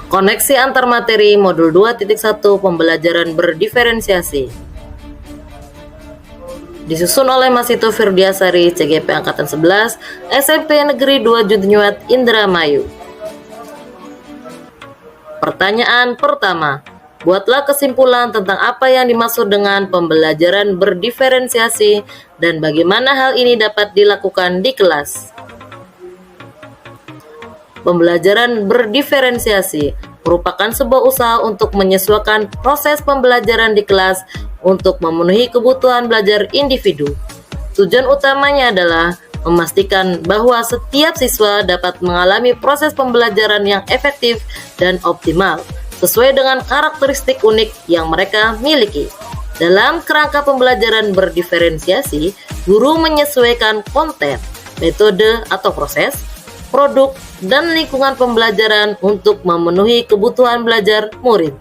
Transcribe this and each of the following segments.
Koneksi antar materi modul 2.1 pembelajaran berdiferensiasi. Disusun oleh Masito Firdiasari, CGP Angkatan 11, SMP Negeri 2 Junyuat, Indramayu. Pertanyaan pertama. Buatlah kesimpulan tentang apa yang dimaksud dengan pembelajaran berdiferensiasi dan bagaimana hal ini dapat dilakukan di kelas. Pembelajaran berdiferensiasi merupakan sebuah usaha untuk menyesuaikan proses pembelajaran di kelas untuk memenuhi kebutuhan belajar individu. Tujuan utamanya adalah memastikan bahwa setiap siswa dapat mengalami proses pembelajaran yang efektif dan optimal sesuai dengan karakteristik unik yang mereka miliki. Dalam kerangka pembelajaran berdiferensiasi, guru menyesuaikan konten, metode atau proses, produk, dan lingkungan pembelajaran untuk memenuhi kebutuhan belajar murid.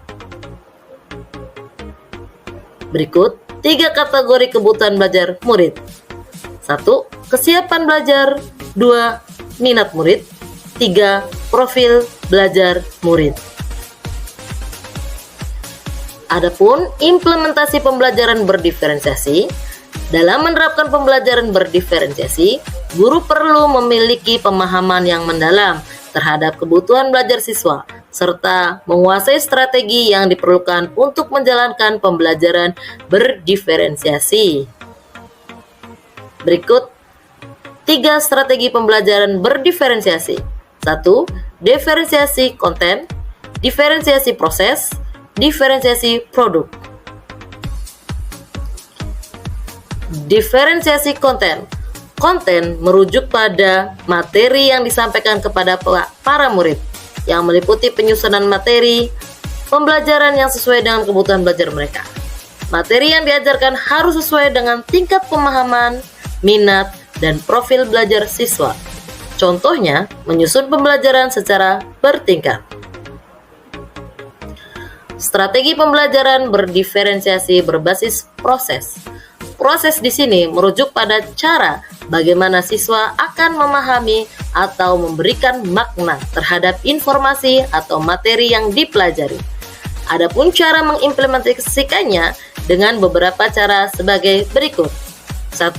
Berikut 3 kategori kebutuhan belajar murid. 1. Kesiapan belajar. 2. Minat murid. 3. Profil belajar murid. Adapun implementasi pembelajaran berdiferensiasi, dalam menerapkan pembelajaran berdiferensiasi, guru perlu memiliki pemahaman yang mendalam terhadap kebutuhan belajar siswa, serta menguasai strategi yang diperlukan untuk menjalankan pembelajaran berdiferensiasi. Berikut 3 strategi pembelajaran berdiferensiasi. 1. Diferensiasi konten, diferensiasi proses, diferensiasi produk. Diferensiasi konten. Konten merujuk pada materi yang disampaikan kepada para murid, yang meliputi penyusunan materi, pembelajaran yang sesuai dengan kebutuhan belajar mereka. Materi yang diajarkan harus sesuai dengan tingkat pemahaman, minat, dan profil belajar siswa. Contohnya, menyusun pembelajaran secara bertingkat. Strategi pembelajaran berdiferensiasi berbasis proses. Proses di sini merujuk pada cara bagaimana siswa akan memahami atau memberikan makna terhadap informasi atau materi yang dipelajari. Adapun cara mengimplementasikannya dengan beberapa cara sebagai berikut. 1.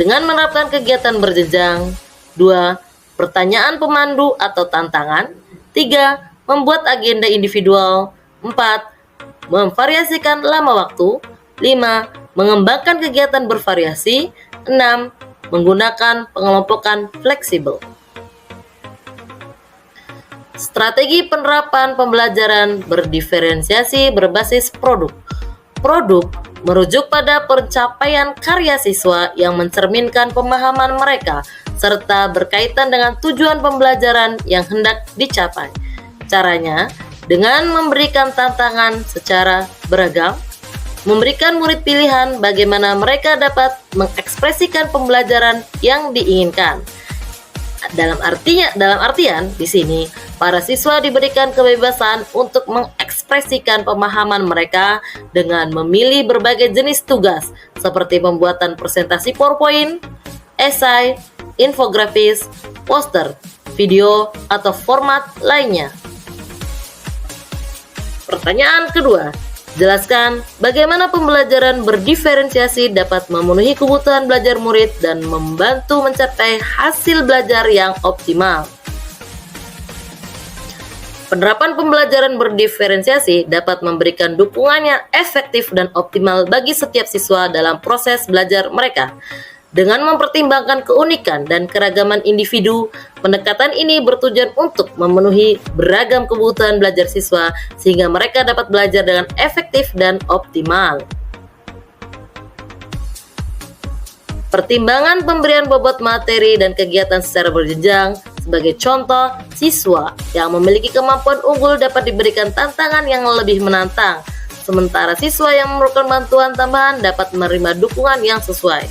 Dengan menerapkan kegiatan berjenjang. 2. Pertanyaan pemandu atau tantangan. 3. Membuat agenda individual. 4. Memvariasikan lama waktu. 5. Mengembangkan kegiatan bervariasi. 6. Menggunakan pengelompokan fleksibel. Strategi penerapan pembelajaran berdiferensiasi berbasis produk. Produk merujuk pada pencapaian karya siswa yang mencerminkan pemahaman mereka serta berkaitan dengan tujuan pembelajaran yang hendak dicapai. Caranya dengan memberikan tantangan secara beragam, memberikan murid pilihan bagaimana mereka dapat mengekspresikan pembelajaran yang diinginkan. Dalam artian di sini para siswa diberikan kebebasan untuk mengekspresikan pemahaman mereka dengan memilih berbagai jenis tugas seperti pembuatan presentasi PowerPoint, esai, infografis, poster, video, atau format lainnya. Pertanyaan kedua, jelaskan bagaimana pembelajaran berdiferensiasi dapat memenuhi kebutuhan belajar murid dan membantu mencapai hasil belajar yang optimal. Penerapan pembelajaran berdiferensiasi dapat memberikan dukungan yang efektif dan optimal bagi setiap siswa dalam proses belajar mereka. Dengan mempertimbangkan keunikan dan keragaman individu, pendekatan ini bertujuan untuk memenuhi beragam kebutuhan belajar siswa sehingga mereka dapat belajar dengan efektif dan optimal. Pertimbangan pemberian bobot materi dan kegiatan secara berjenjang. Sebagai contoh, siswa yang memiliki kemampuan unggul dapat diberikan tantangan yang lebih menantang, sementara siswa yang memerlukan bantuan tambahan dapat menerima dukungan yang sesuai.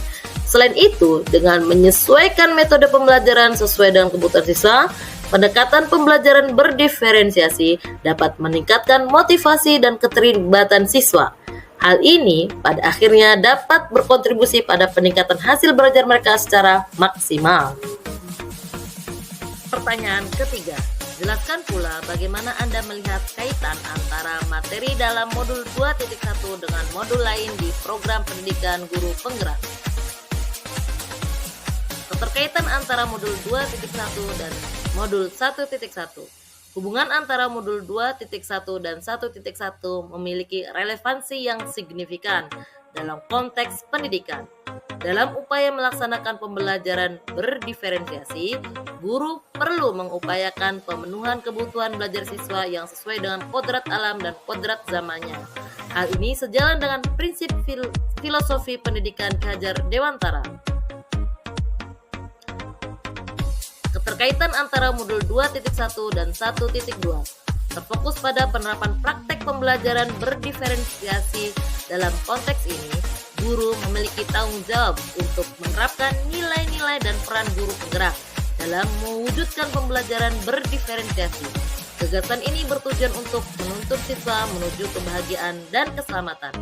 Selain itu, dengan menyesuaikan metode pembelajaran sesuai dengan kebutuhan siswa, pendekatan pembelajaran berdiferensiasi dapat meningkatkan motivasi dan keterlibatan siswa. Hal ini pada akhirnya dapat berkontribusi pada peningkatan hasil belajar mereka secara maksimal. Pertanyaan ketiga, Jelaskan pula bagaimana Anda melihat kaitan antara materi dalam modul 2.1 dengan modul lain di program pendidikan guru penggerak. Keterkaitan antara modul 2.1 dan modul 1.1. Hubungan antara modul 2.1 dan 1.1 memiliki relevansi yang signifikan dalam konteks pendidikan. Dalam upaya melaksanakan pembelajaran berdiferensiasi, guru perlu mengupayakan pemenuhan kebutuhan belajar siswa yang sesuai dengan kodrat alam dan kodrat zamannya. Hal ini sejalan dengan prinsip filosofi pendidikan Ki Hajar Dewantara. Keterkaitan antara modul 2.1 dan 1.2 terfokus pada penerapan praktek pembelajaran berdiferensiasi. Dalam konteks ini, guru memiliki tanggung jawab untuk menerapkan nilai-nilai dan peran guru penggerak dalam mewujudkan pembelajaran berdiferensiasi. Gagasan ini bertujuan untuk menuntun siswa menuju kebahagiaan dan keselamatan.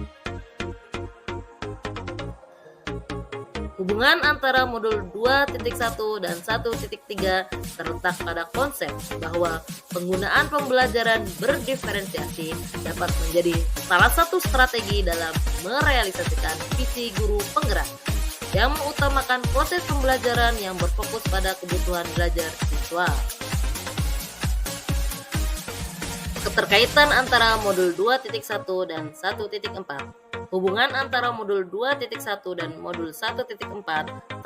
Hubungan antara modul 2.1 dan 1.3 terletak pada konsep bahwa penggunaan pembelajaran berdiferensiasi dapat menjadi salah satu strategi dalam merealisasikan visi guru penggerak yang mengutamakan proses pembelajaran yang berfokus pada kebutuhan belajar siswa. Keterkaitan antara modul 2.1 dan 1.4. Hubungan antara modul 2.1 dan modul 1.4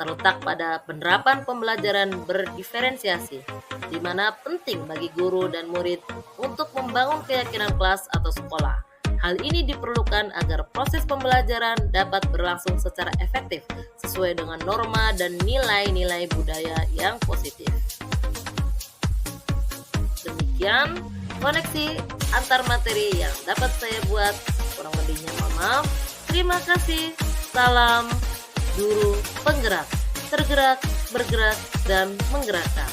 terletak pada penerapan pembelajaran berdiferensiasi, di mana penting bagi guru dan murid untuk membangun keyakinan kelas atau sekolah. Hal ini diperlukan agar proses pembelajaran dapat berlangsung secara efektif sesuai dengan norma dan nilai-nilai budaya yang positif. Demikian koneksi antar materi yang dapat saya buat. Kurang lebihnya mohon maaf. Terima kasih. Salam guru penggerak, tergerak, bergerak, dan menggerakkan.